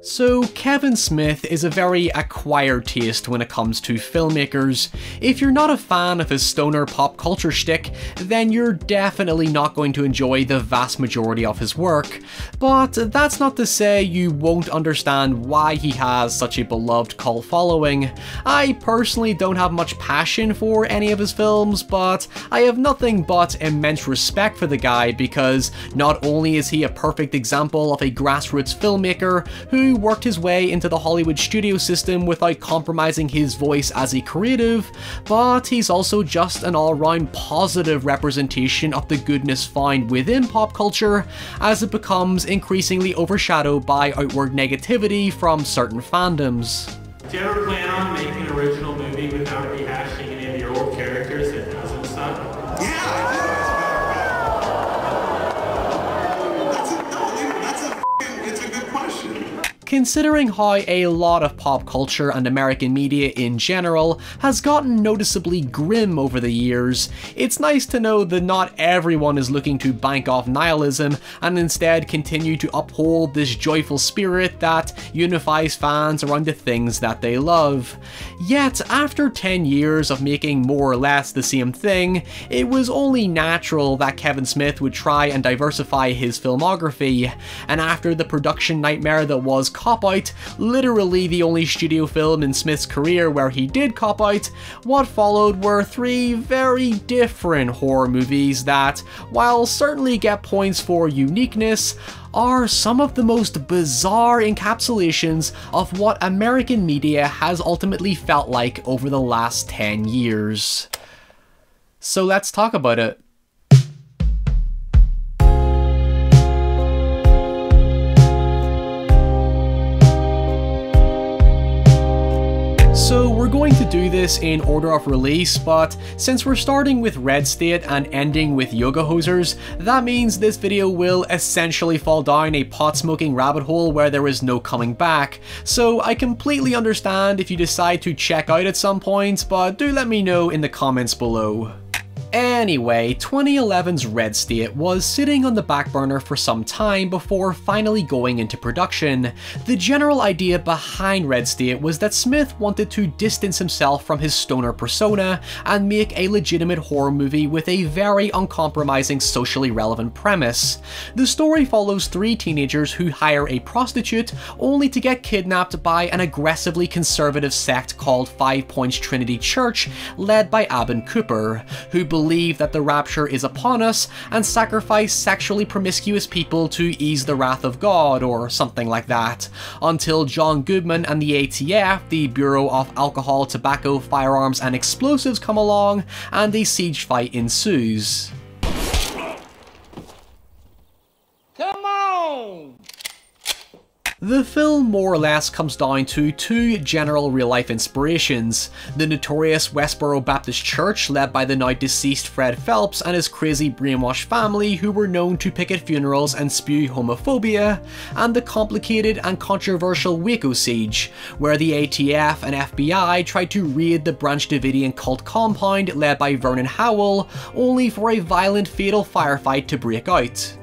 So Kevin Smith is a very acquired taste when it comes to filmmakers. If you're not a fan of his stoner pop culture shtick, then you're definitely not going to enjoy the vast majority of his work. But that's not to say you won't understand why he has such a beloved cult following. I personally don't have much passion for any of his films, but I have nothing but immense respect for the guy because not only is he a perfect example of a grassroots filmmaker who worked his way into the Hollywood studio system without compromising his voice as a creative, but he's also just an all-round positive representation of the goodness found within pop culture as it becomes increasingly overshadowed by outward negativity from certain fandoms. Do you ever plan on making an original movie without rehashing any of your old characters that doesn't suck? Yeah, it's a good question. Considering how a lot of pop culture and American media in general has gotten noticeably grim over the years, it's nice to know that not everyone is looking to bank off nihilism and instead continue to uphold this joyful spirit that unifies fans around the things that they love. Yet, after 10 years of making more or less the same thing, it was only natural that Kevin Smith would try and diversify his filmography, and after the production nightmare that was Cop Out, literally the only studio film in Smith's career where he did cop out, what followed were 3 very different horror movies that, while certainly get points for uniqueness, are some of the most bizarre encapsulations of what American media has ultimately felt like over the last 10 years. So let's talk about it. So we're going to do this in order of release, but since we're starting with Red State and ending with Yoga Hosers, that means this video will essentially fall down a pot-smoking rabbit hole where there is no coming back. So I completely understand if you decide to check out at some point, but do let me know in the comments below. Anyway, 2011's Red State was sitting on the back burner for some time before finally going into production. The general idea behind Red State was that Smith wanted to distance himself from his stoner persona and make a legitimate horror movie with a very uncompromising socially relevant premise. The story follows 3 teenagers who hire a prostitute only to get kidnapped by an aggressively conservative sect called 5 Points Trinity Church led by Abin Cooper, who believe that the rapture is upon us and sacrifice sexually promiscuous people to ease the wrath of God or something like that, until John Goodman and the ATF, the Bureau of Alcohol, Tobacco, Firearms and Explosives, come along and a siege fight ensues. Come on! The film more or less comes down to 2 general real-life inspirations: the notorious Westboro Baptist Church led by the now deceased Fred Phelps and his crazy brainwashed family who were known to picket funerals and spew homophobia, and the complicated and controversial Waco siege, where the ATF and FBI tried to raid the Branch Davidian cult compound led by Vernon Howell, only for a violent fatal firefight to break out.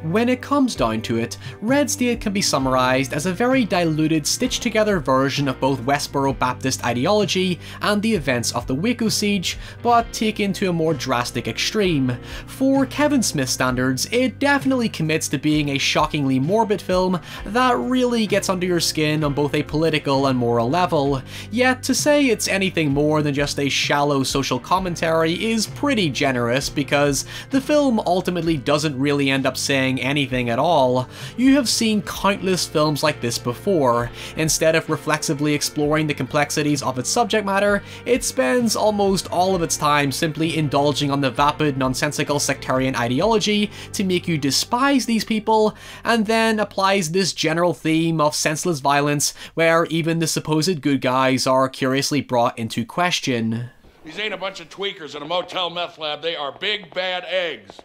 When it comes down to it, Red State can be summarised as a very diluted, stitched-together version of both Westboro Baptist ideology and the events of the Waco siege, but taken to a more drastic extreme. For Kevin Smith standards, it definitely commits to being a shockingly morbid film that really gets under your skin on both a political and moral level, yet to say it's anything more than just a shallow social commentary is pretty generous because the film ultimately doesn't really end up saying anything at all. You have seen countless films like this before. Instead of reflexively exploring the complexities of its subject matter, it spends almost all of its time simply indulging on the vapid, nonsensical sectarian ideology to make you despise these people, and then applies this general theme of senseless violence where even the supposed good guys are curiously brought into question. These ain't a bunch of tweakers in a motel meth lab, they are big bad eggs.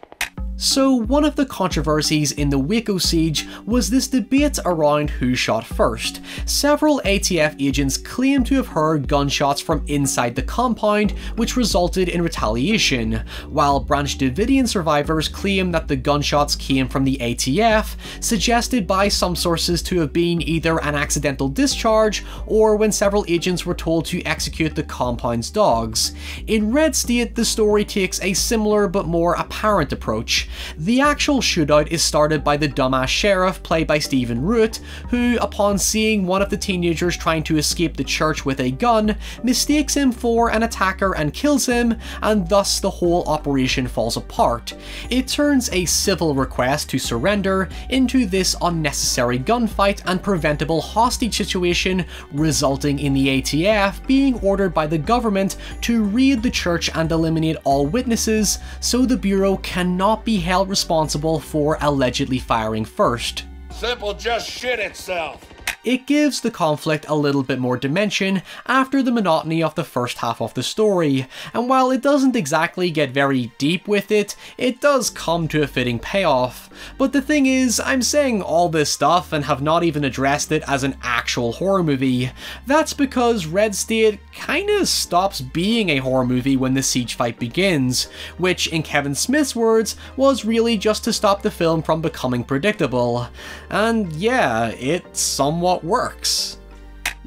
So one of the controversies in the Waco siege was this debate around who shot first. Several ATF agents claimed to have heard gunshots from inside the compound, which resulted in retaliation, while Branch Davidian survivors claim that the gunshots came from the ATF, suggested by some sources to have been either an accidental discharge or when several agents were told to execute the compound's dogs. In Red State, the story takes a similar but more apparent approach. The actual shootout is started by the dumbass sheriff played by Stephen Root, who, upon seeing one of the teenagers trying to escape the church with a gun, mistakes him for an attacker and kills him, and thus the whole operation falls apart. It turns a civil request to surrender into this unnecessary gunfight and preventable hostage situation, resulting in the ATF being ordered by the government to raid the church and eliminate all witnesses, so the Bureau cannot be held responsible for allegedly firing first. Simple just shit itself. It gives the conflict a little bit more dimension after the monotony of the first half of the story, and while it doesn't exactly get very deep with it, it does come to a fitting payoff. But the thing is, I'm saying all this stuff and have not even addressed it as an actual horror movie. That's because Red State kinda stops being a horror movie when the siege fight begins, which in Kevin Smith's words was really just to stop the film from becoming predictable. And yeah, it somewhat works.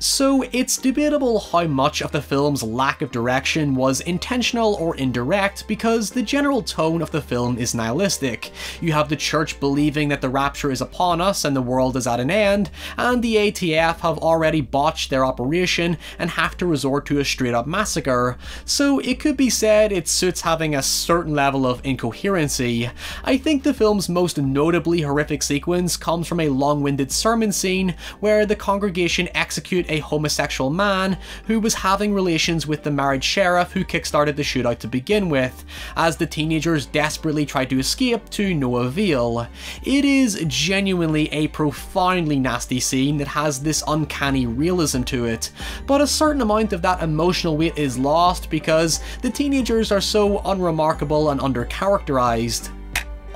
So it's debatable how much of the film's lack of direction was intentional or indirect, because the general tone of the film is nihilistic. You have the church believing that the rapture is upon us and the world is at an end, and the ATF have already botched their operation and have to resort to a straight up massacre. So it could be said it suits having a certain level of incoherency. I think the film's most notably horrific sequence comes from a long-winded sermon scene where the congregation execute a homosexual man who was having relations with the married sheriff who kickstarted the shootout to begin with, as the teenagers desperately tried to escape to no avail. It is genuinely a profoundly nasty scene that has this uncanny realism to it, but a certain amount of that emotional weight is lost because the teenagers are so unremarkable and undercharacterized.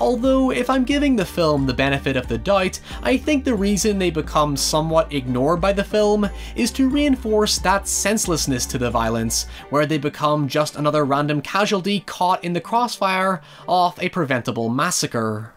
Although, if I'm giving the film the benefit of the doubt, I think the reason they become somewhat ignored by the film is to reinforce that senselessness to the violence, where they become just another random casualty caught in the crossfire of a preventable massacre.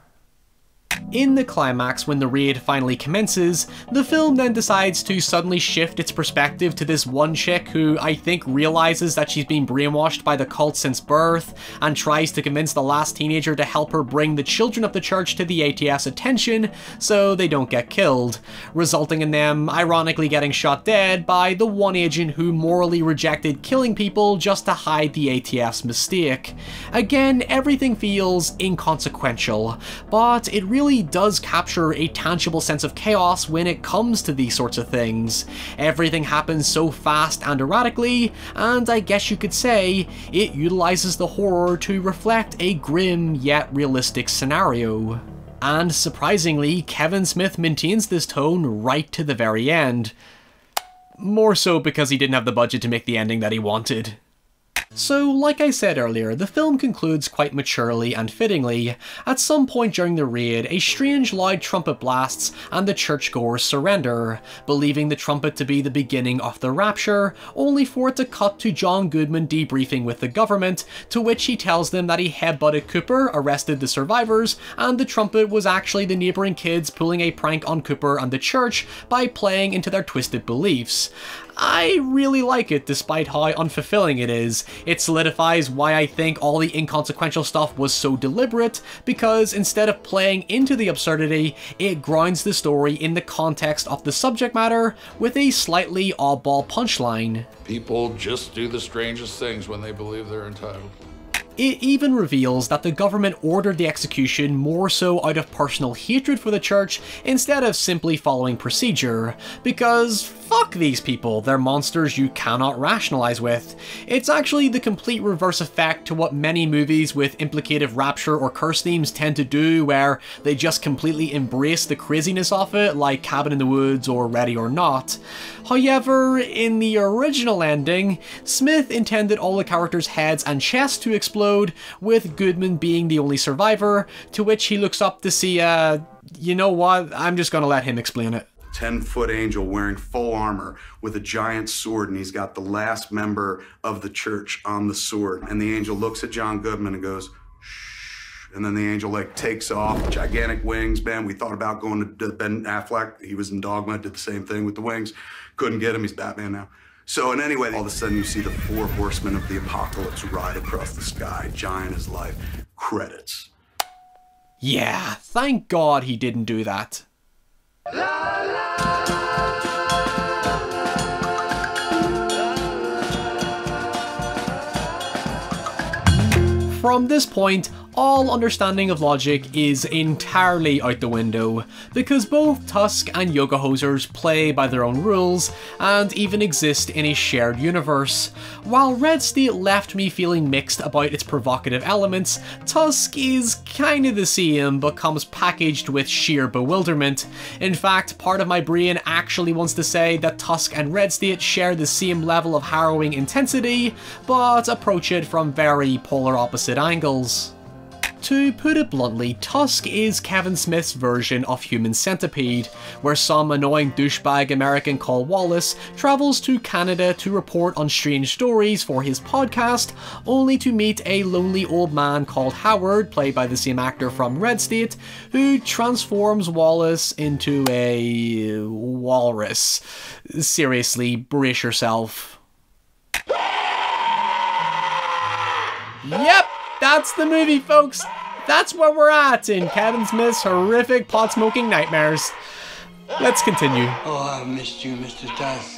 In the climax, when the raid finally commences, the film then decides to suddenly shift its perspective to this one chick who I think realizes that she's been brainwashed by the cult since birth, and tries to convince the last teenager to help her bring the children of the church to the ATF's attention so they don't get killed, resulting in them ironically getting shot dead by the one agent who morally rejected killing people just to hide the ATF's mistake. Again, everything feels inconsequential, but it really does capture a tangible sense of chaos when it comes to these sorts of things. Everything happens so fast and erratically, and I guess you could say it utilizes the horror to reflect a grim yet realistic scenario. And surprisingly, Kevin Smith maintains this tone right to the very end. More so because he didn't have the budget to make the ending that he wanted. So, like I said earlier, the film concludes quite maturely and fittingly. At some point during the raid, a strange loud trumpet blasts and the churchgoers surrender, believing the trumpet to be the beginning of the rapture, only for it to cut to John Goodman debriefing with the government, to which he tells them that he headbutted Cooper, arrested the survivors, and the trumpet was actually the neighbouring kids pulling a prank on Cooper and the church by playing into their twisted beliefs. I really like it despite how unfulfilling it is. It solidifies why I think all the inconsequential stuff was so deliberate, because instead of playing into the absurdity, it grounds the story in the context of the subject matter with a slightly oddball punchline. People just do the strangest things when they believe they're entitled. It even reveals that the government ordered the execution more so out of personal hatred for the church instead of simply following procedure, because fuck these people, they're monsters you cannot rationalize with. It's actually the complete reverse effect to what many movies with implicative rapture or curse themes tend to do, where they just completely embrace the craziness of it, like Cabin in the Woods or Ready or Not. However, in the original ending, Smith intended all the characters' heads and chests to explode explode, with Goodman being the only survivor, to which he looks up to see, you know what, I'm just gonna let him explain it. 10-foot angel wearing full armor with a giant sword, and he's got the last member of the church on the sword. And the angel looks at John Goodman and goes, shh. And then the angel like takes off, gigantic wings, man. We thought about going to Ben Affleck. He was in Dogma, did the same thing with the wings. Couldn't get him, he's Batman now. So, and anyway, all of a sudden you see the 4 horsemen of the apocalypse ride across the sky, giant as life. Credits. Yeah, thank God he didn't do that. From this point, all understanding of logic is entirely out the window, because both Tusk and Yoga Hosers play by their own rules, and even exist in a shared universe. While Red State left me feeling mixed about its provocative elements, Tusk is kinda the same, but comes packaged with sheer bewilderment. In fact, part of my brain actually wants to say that Tusk and Red State share the same level of harrowing intensity, but approach it from very polar opposite angles. To put it bluntly, Tusk is Kevin Smith's version of Human Centipede, where some annoying douchebag American called Wallace travels to Canada to report on strange stories for his podcast, only to meet a lonely old man called Howard, played by the same actor from Red State, who transforms Wallace into a walrus. Seriously, brace yourself. Yep! That's the movie, folks! That's where we're at in Kevin Smith's horrific pot-smoking nightmares. Let's continue. Oh, I missed you, Mr. Tusk.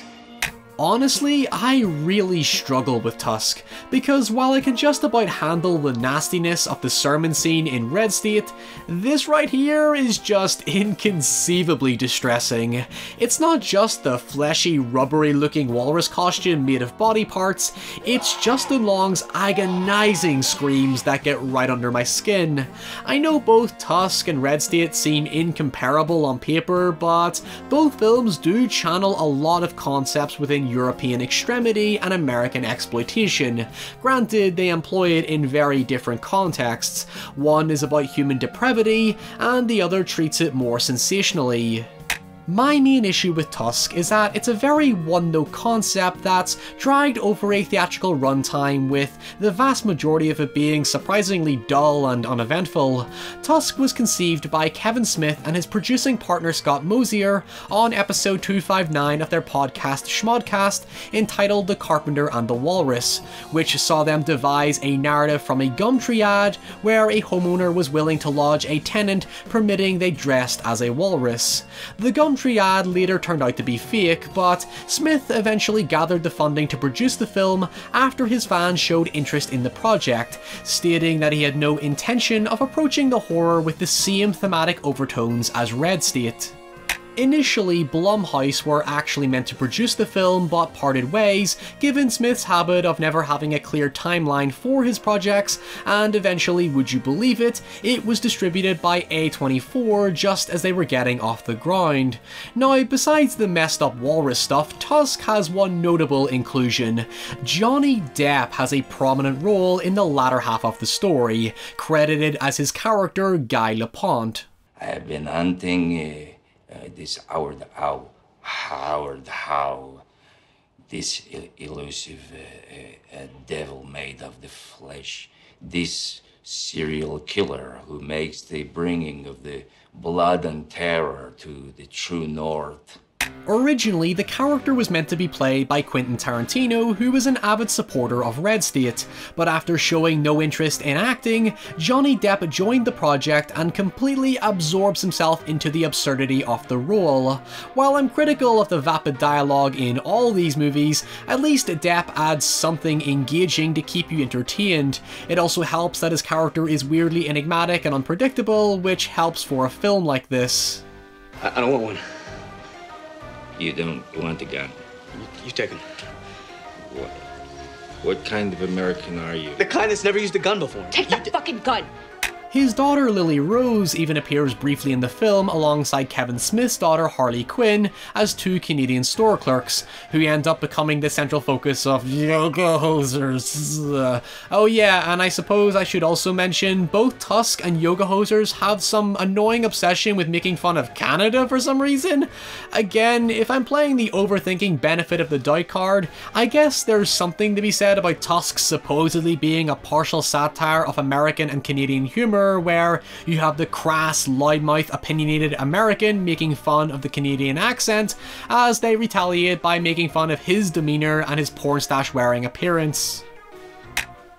Honestly, I really struggle with Tusk, because while I can just about handle the nastiness of the sermon scene in Red State, this right here is just inconceivably distressing. It's not just the fleshy, rubbery looking walrus costume made of body parts, it's Justin Long's agonizing screams that get right under my skin. I know both Tusk and Red State seem incomparable on paper, but both films do channel a lot of concepts within European extremity and American exploitation. Granted, they employ it in very different contexts. One is about human depravity, and the other treats it more sensationally. My main issue with Tusk is that it's a very one-note concept that's dragged over a theatrical runtime, with the vast majority of it being surprisingly dull and uneventful. Tusk was conceived by Kevin Smith and his producing partner Scott Mosier on episode 259 of their podcast Schmodcast, entitled The Carpenter and the Walrus, which saw them devise a narrative from a gum triad where a homeowner was willing to lodge a tenant permitting they dressed as a walrus. The gum triad later turned out to be fake, but Smith eventually gathered the funding to produce the film after his fans showed interest in the project, stating that he had no intention of approaching the horror with the same thematic overtones as Red State. Initially, Blumhouse were actually meant to produce the film, but parted ways, given Smith's habit of never having a clear timeline for his projects, and eventually, would you believe it, it was distributed by A24 just as they were getting off the ground. Now, besides the messed up walrus stuff, Tusk has one notable inclusion. Johnny Depp has a prominent role in the latter half of the story, credited as his character Guy Lapointe. I have been hunting this Howard Howe, this elusive devil made of the flesh, this serial killer who makes the bringing of the blood and terror to the true north. Originally, the character was meant to be played by Quentin Tarantino, who was an avid supporter of Red State, but after showing no interest in acting, Johnny Depp joined the project and completely absorbs himself into the absurdity of the role. While I'm critical of the vapid dialogue in all these movies, at least Depp adds something engaging to keep you entertained. It also helps that his character is weirdly enigmatic and unpredictable, which helps for a film like this. I don't want one. You don't want a gun? You take him. What kind of American are you? The kind that's never used a gun before. Take the fucking gun! His daughter Lily Rose even appears briefly in the film alongside Kevin Smith's daughter Harley Quinn as two Canadian store clerks, who end up becoming the central focus of yoga hosers. Oh yeah, and I suppose I should also mention both Tusk and yoga hosers have some annoying obsession with making fun of Canada for some reason. Again, if I'm playing the overthinking benefit of the doubt card, I guess there's something to be said about Tusk supposedly being a partial satire of American and Canadian humour, where you have the crass, loudmouth, opinionated American making fun of the Canadian accent as they retaliate by making fun of his demeanour and his porn stash wearing appearance.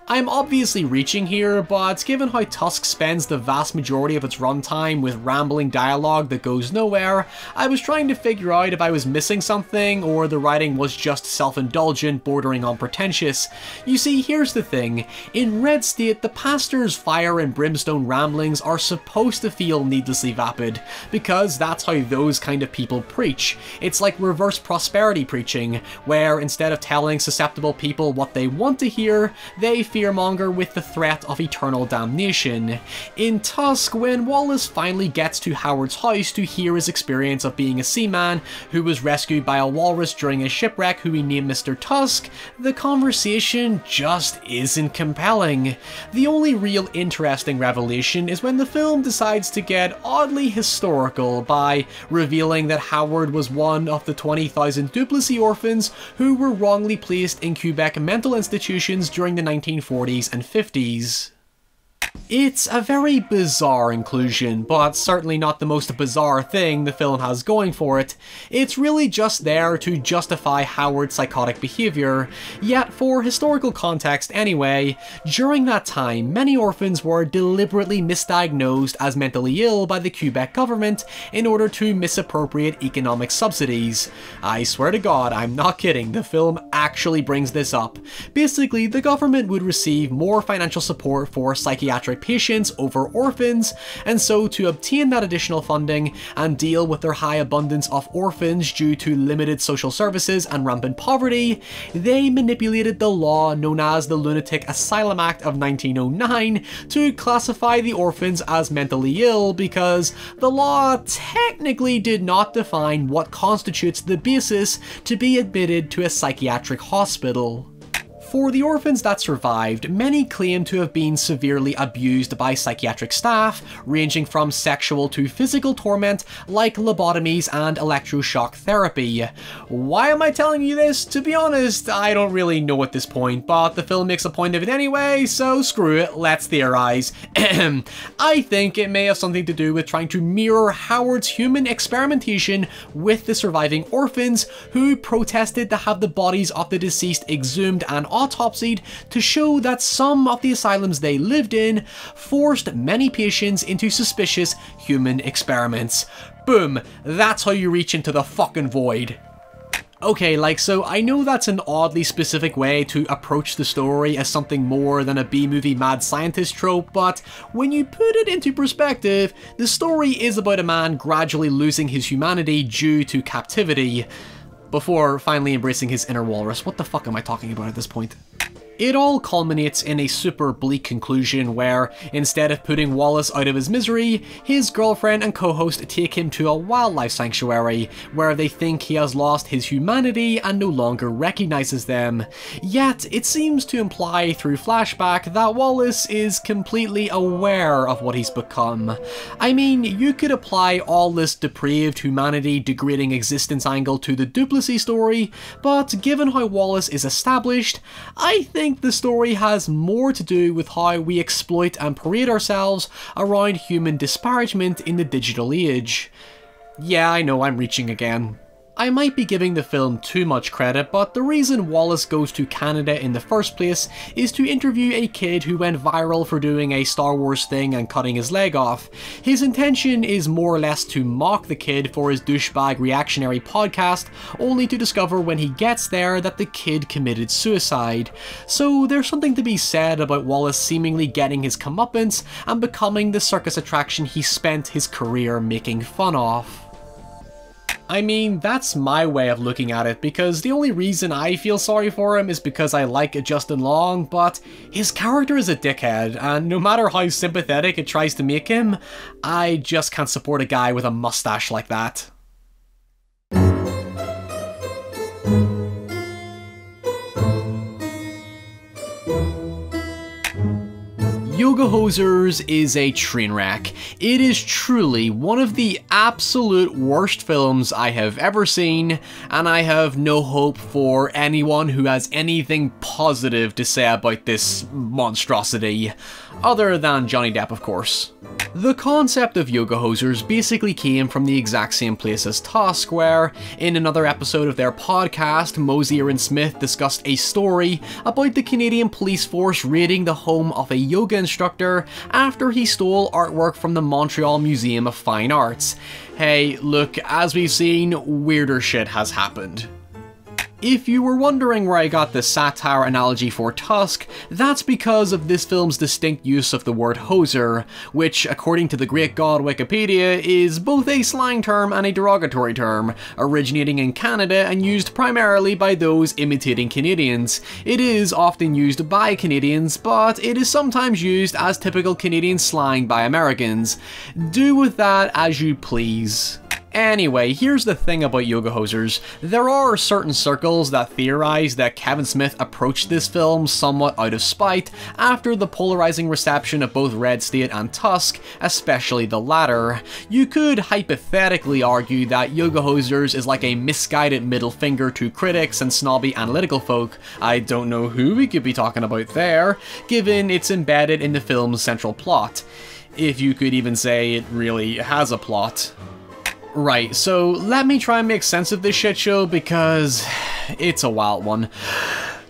I'm obviously reaching here, but given how Tusk spends the vast majority of its runtime with rambling dialogue that goes nowhere, I was trying to figure out if I was missing something or the writing was just self-indulgent, bordering on pretentious. You see, here's the thing. In Red State, the pastor's fire and brimstone ramblings are supposed to feel needlessly vapid, because that's how those kind of people preach. It's like reverse prosperity preaching, where instead of telling susceptible people what they want to hear, they fearmonger with the threat of eternal damnation. In Tusk, when Wallace finally gets to Howard's house to hear his experience of being a seaman who was rescued by a walrus during a shipwreck who he named Mr. Tusk, the conversation just isn't compelling. The only real interesting revelation is when the film decides to get oddly historical by revealing that Howard was one of the 20,000 Duplessis orphans who were wrongly placed in Quebec mental institutions during the 1940s and 50s. It's a very bizarre inclusion, but certainly not the most bizarre thing the film has going for it. It's really just there to justify Howard's psychotic behaviour, yet for historical context anyway, during that time many orphans were deliberately misdiagnosed as mentally ill by the Quebec government in order to misappropriate economic subsidies. I swear to God, I'm not kidding, the film actually brings this up. Basically, the government would receive more financial support for psychiatric patients over orphans, and so to obtain that additional funding and deal with their high abundance of orphans due to limited social services and rampant poverty, they manipulated the law known as the Lunatic Asylum Act of 1909 to classify the orphans as mentally ill, because the law technically did not define what constitutes the basis to be admitted to a psychiatric hospital. For the orphans that survived, many claim to have been severely abused by psychiatric staff, ranging from sexual to physical torment like lobotomies and electroshock therapy. Why am I telling you this? To be honest, I don't really know at this point, but the film makes a point of it anyway, so screw it, let's theorize. I think it may have something to do with trying to mirror Howard's human experimentation with the surviving orphans who protested to have the bodies of the deceased exhumed and autopsied to show that some of the asylums they lived in forced many patients into suspicious human experiments. Boom, that's how you reach into the fucking void. Okay, so I know that's an oddly specific way to approach the story as something more than a B-movie mad scientist trope, but when you put it into perspective, the story is about a man gradually losing his humanity due to captivity, before finally embracing his inner walrus. What the fuck am I talking about at this point? It all culminates in a super bleak conclusion where, instead of putting Wallace out of his misery, his girlfriend and co-host take him to a wildlife sanctuary, where they think he has lost his humanity and no longer recognizes them. Yet, it seems to imply through flashback that Wallace is completely aware of what he's become. I mean, you could apply all this depraved humanity degrading existence angle to the Duplessis story, but given how Wallace is established, I think the story has more to do with how we exploit and parade ourselves around human disparagement in the digital age. Yeah, I know, I'm reaching again. I might be giving the film too much credit, but the reason Wallace goes to Canada in the first place is to interview a kid who went viral for doing a Star Wars thing and cutting his leg off. His intention is more or less to mock the kid for his douchebag reactionary podcast, only to discover when he gets there that the kid committed suicide. So there's something to be said about Wallace seemingly getting his comeuppance and becoming the circus attraction he spent his career making fun of. I mean, that's my way of looking at it, because the only reason I feel sorry for him is because I like Justin Long, but his character is a dickhead, and no matter how sympathetic it tries to make him, I just can't support a guy with a mustache like that. Yoga Hosers is a train wreck. It is truly one of the absolute worst films I have ever seen, and I have no hope for anyone who has anything positive to say about this monstrosity. Other than Johnny Depp, of course. The concept of Yoga Hosers basically came from the exact same place as Tusk, where, in another episode of their podcast, Mosier and Smith discussed a story about the Canadian police force raiding the home of a yoga instructor after he stole artwork from the Montreal Museum of Fine Arts. Hey, look, as we've seen, weirder shit has happened. If you were wondering where I got the satire analogy for Tusk, that's because of this film's distinct use of the word hoser, which, according to the great god Wikipedia, is both a slang term and a derogatory term, originating in Canada and used primarily by those imitating Canadians. It is often used by Canadians, but it is sometimes used as typical Canadian slang by Americans. Do with that as you please. Anyway, here's the thing about Yoga Hosers. There are certain circles that theorize that Kevin Smith approached this film somewhat out of spite after the polarizing reception of both Red State and Tusk, especially the latter. You could hypothetically argue that Yoga Hosers is like a misguided middle finger to critics and snobby analytical folk. I don't know who we could be talking about there, given it's embedded in the film's central plot. If you could even say it really has a plot. Right, so let me try and make sense of this shit show because it's a wild one.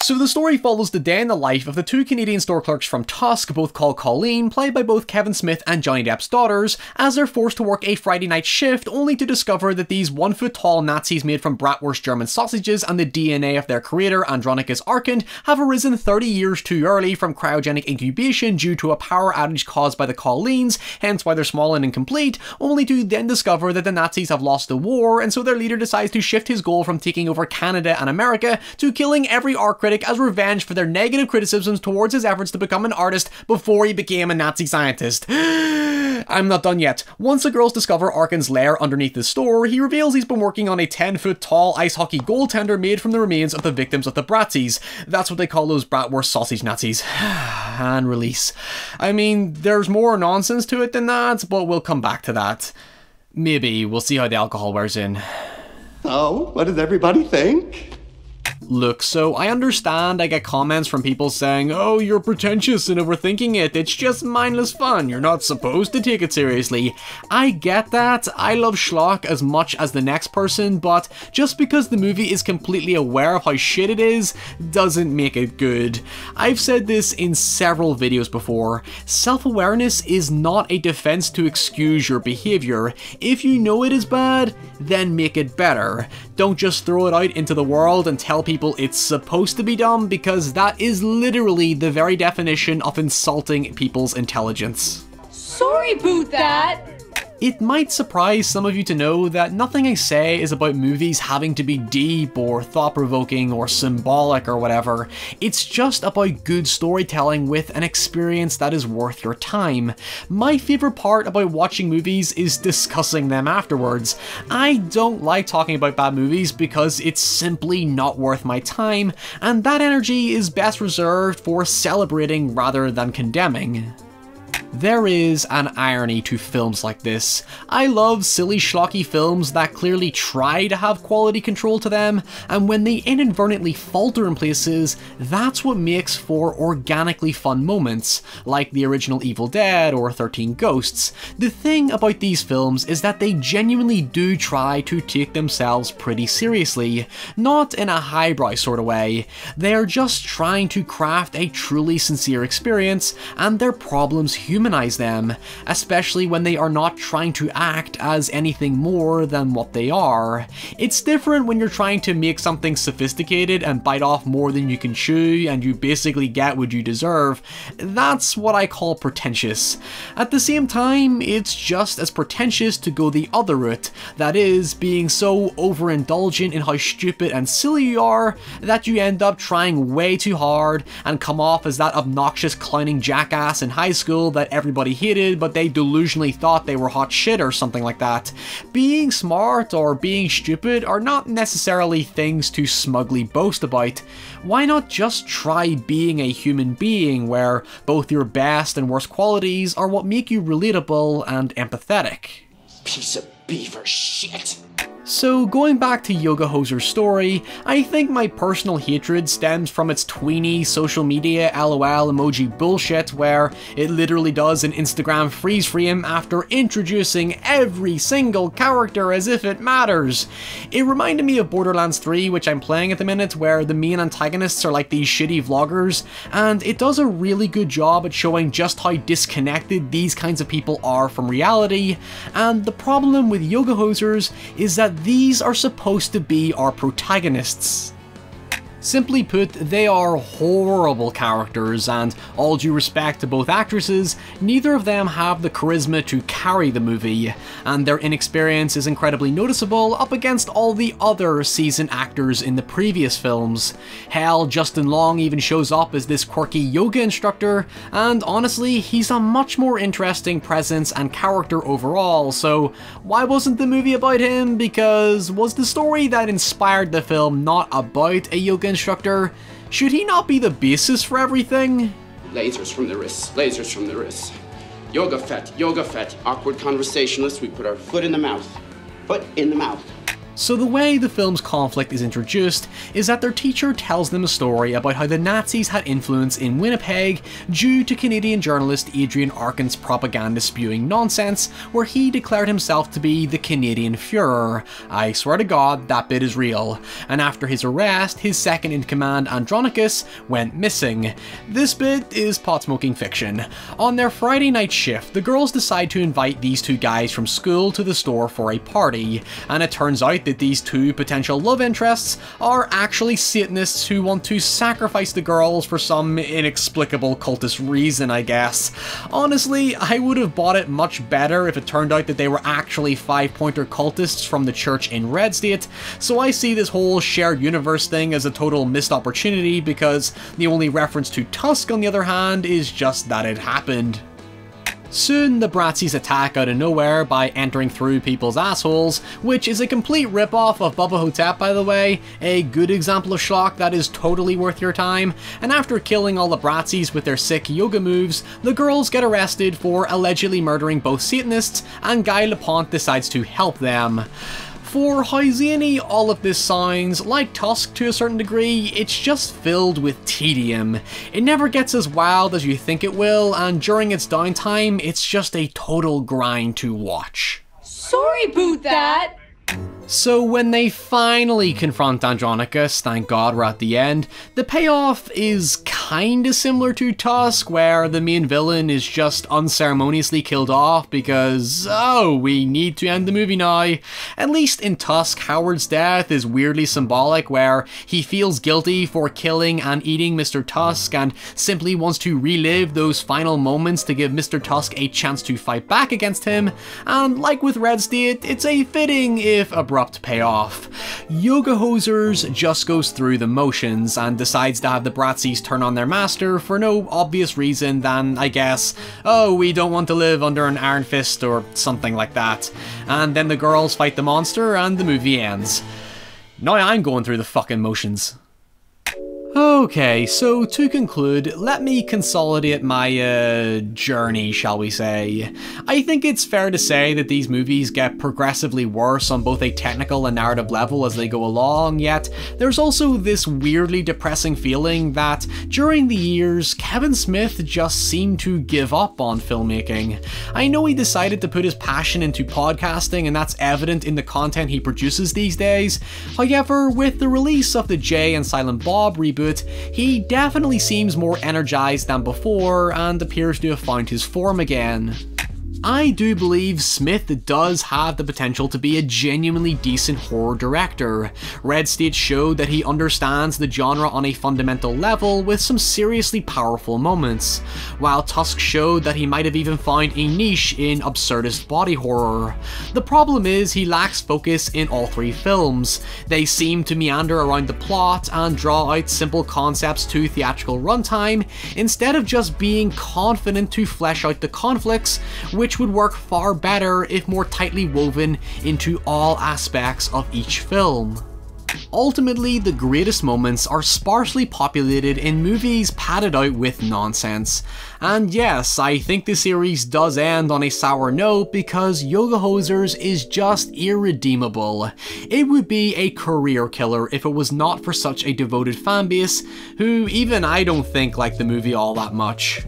So the story follows the day in the life of the two Canadian store clerks from Tusk, both called Colleen, played by both Kevin Smith and Johnny Depp's daughters, as they're forced to work a Friday night shift only to discover that these 1-foot-tall Nazis made from bratwurst German sausages and the DNA of their creator, Andronicus Arcand, have arisen 30 years too early from cryogenic incubation due to a power outage caused by the Colleens, hence why they're small and incomplete, only to then discover that the Nazis have lost the war, and so their leader decides to shift his goal from taking over Canada and America to killing every art critic as revenge for their negative criticisms towards his efforts to become an artist before he became a Nazi scientist. I'm not done yet. Once the girls discover Arcand's lair underneath the store, he reveals he's been working on a 10-foot-tall ice hockey goaltender made from the remains of the victims of the Bratzies. That's what they call those bratwurst sausage Nazis. And release. I mean, there's more nonsense to it than that, but we'll come back to that. Maybe. We'll see how the alcohol wears in. Oh, what does everybody think? Look, so I understand I get comments from people saying, oh, you're pretentious and overthinking it, it's just mindless fun, you're not supposed to take it seriously. I get that, I love schlock as much as the next person, but just because the movie is completely aware of how shit it is, doesn't make it good. I've said this in several videos before, self-awareness is not a defense to excuse your behavior. If you know it is bad, then make it better. Don't just throw it out into the world and tell people it's supposed to be dumb, because that is literally the very definition of insulting people's intelligence. Sorry about that! It might surprise some of you to know that nothing I say is about movies having to be deep or thought-provoking or symbolic or whatever. It's just about good storytelling with an experience that is worth your time. My favourite part about watching movies is discussing them afterwards. I don't like talking about bad movies because it's simply not worth my time, and that energy is best reserved for celebrating rather than condemning. There is an irony to films like this. I love silly schlocky films that clearly try to have quality control to them, and when they inadvertently falter in places, that's what makes for organically fun moments, like the original Evil Dead or 13 Ghosts. The thing about these films is that they genuinely do try to take themselves pretty seriously, not in a highbrow sort of way. They are just trying to craft a truly sincere experience, and their problems humanize dehumanize them, especially when they are not trying to act as anything more than what they are. It's different when you're trying to make something sophisticated and bite off more than you can chew and you basically get what you deserve. That's what I call pretentious. At the same time, it's just as pretentious to go the other route, that is, being so overindulgent in how stupid and silly you are that you end up trying way too hard and come off as that obnoxious clowning jackass in high school that everybody hated but they delusionally thought they were hot shit or something like that. Being smart or being stupid are not necessarily things to smugly boast about. Why not just try being a human being where both your best and worst qualities are what make you relatable and empathetic? Piece of beaver shit. So going back to Yoga Hoser's story, I think my personal hatred stems from its tweeny social media LOL emoji bullshit where it literally does an Instagram freeze frame after introducing every single character as if it matters. It reminded me of Borderlands 3, which I'm playing at the minute, where the main antagonists are like these shitty vloggers, and it does a really good job at showing just how disconnected these kinds of people are from reality, and the problem with Yoga Hosers is that these are supposed to be our protagonists. Simply put, they are horrible characters, and all due respect to both actresses, neither of them have the charisma to carry the movie, and their inexperience is incredibly noticeable up against all the other seasoned actors in the previous films. Hell, Justin Long even shows up as this quirky yoga instructor, and honestly, he's a much more interesting presence and character overall, so why wasn't the movie about him? Because was the story that inspired the film not about a yoga instructor? Should he not be the basis for everything? Lasers from the wrists, lasers from the wrists. Yoga fat, awkward conversationalist, we put our foot in the mouth. Foot in the mouth. So the way the film's conflict is introduced is that their teacher tells them a story about how the Nazis had influence in Winnipeg due to Canadian journalist Adrian Arkin's propaganda spewing nonsense where he declared himself to be the Canadian Führer. I swear to God, that bit is real. And after his arrest, his second-in-command Andronicus went missing. This bit is pot-smoking fiction. On their Friday night shift, the girls decide to invite these two guys from school to the store for a party, and it turns out that these two potential love interests are actually Satanists who want to sacrifice the girls for some inexplicable cultist reason, I guess. Honestly, I would have bought it much better if it turned out that they were actually five-pointer cultists from the church in Red State, so I see this whole shared universe thing as a total missed opportunity because the only reference to Tusk, on the other hand, is just that it happened. Soon, the Bratzies attack out of nowhere by entering through people's assholes, which is a complete rip-off of Bubba Hotep, by the way, a good example of schlock that is totally worth your time, and after killing all the Bratzies with their sick yoga moves, the girls get arrested for allegedly murdering both Satanists, and Guy Lapointe decides to help them. For how zany all of this sounds, like Tusk to a certain degree, it's just filled with tedium. It never gets as wild as you think it will, and during its downtime, it's just a total grind to watch. Sorry about that! So when they finally confront Andronicus, thank God we're at the end, the payoff is kinda similar to Tusk, where the main villain is just unceremoniously killed off because, oh, we need to end the movie now. At least in Tusk, Howard's death is weirdly symbolic, where he feels guilty for killing and eating Mr. Tusk and simply wants to relive those final moments to give Mr. Tusk a chance to fight back against him, and like with Red State, it's a fitting if abrupt payoff. Yoga Hosers just goes through the motions and decides to have the Bratzies turn on their master for no obvious reason than, I guess, oh, we don't want to live under an iron fist or something like that. And then the girls fight the monster and the movie ends. Now I'm going through the fucking motions. Okay, so to conclude, let me consolidate my, journey, shall we say. I think it's fair to say that these movies get progressively worse on both a technical and narrative level as they go along, yet there's also this weirdly depressing feeling that during the years, Kevin Smith just seemed to give up on filmmaking. I know he decided to put his passion into podcasting, and that's evident in the content he produces these days. However, with the release of the Jay and Silent Bob reboot, he definitely seems more energized than before and appears to have found his form again. I do believe Smith does have the potential to be a genuinely decent horror director. Red State showed that he understands the genre on a fundamental level with some seriously powerful moments, while Tusk showed that he might have even found a niche in absurdist body horror. The problem is he lacks focus in all three films. They seem to meander around the plot and draw out simple concepts to theatrical runtime, instead of just being confident to flesh out the conflicts, which would work far better if more tightly woven into all aspects of each film. Ultimately, the greatest moments are sparsely populated in movies padded out with nonsense. And yes, I think the series does end on a sour note because Yoga Hosers is just irredeemable. It would be a career killer if it was not for such a devoted fanbase, who even I don't think like the movie all that much.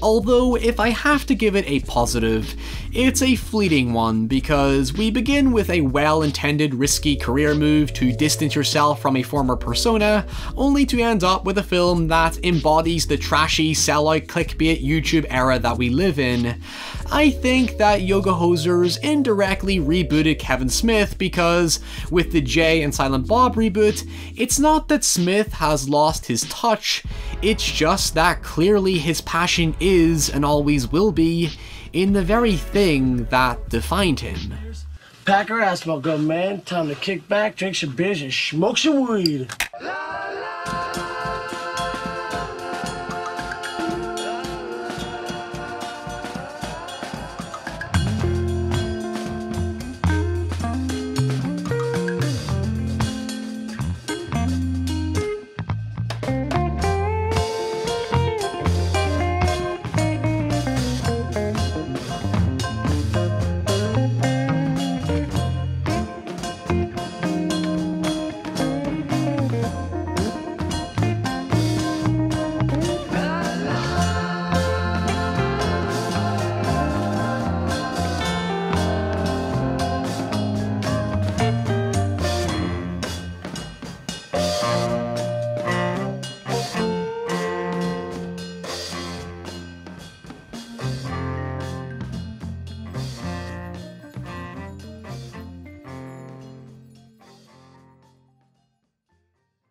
Although, if I have to give it a positive, it's a fleeting one because we begin with a well-intended risky career move to distance yourself from a former persona, only to end up with a film that embodies the trashy sellout clickbait YouTube era that we live in. I think that Yoga Hosers indirectly rebooted Kevin Smith because, with the Jay and Silent Bob reboot, it's not that Smith has lost his touch, it's just that clearly his passion is, and always will be, in the very thing that defined him. Pack her ass, my good man. Time to kick back, drink some beers, and smoke some weed.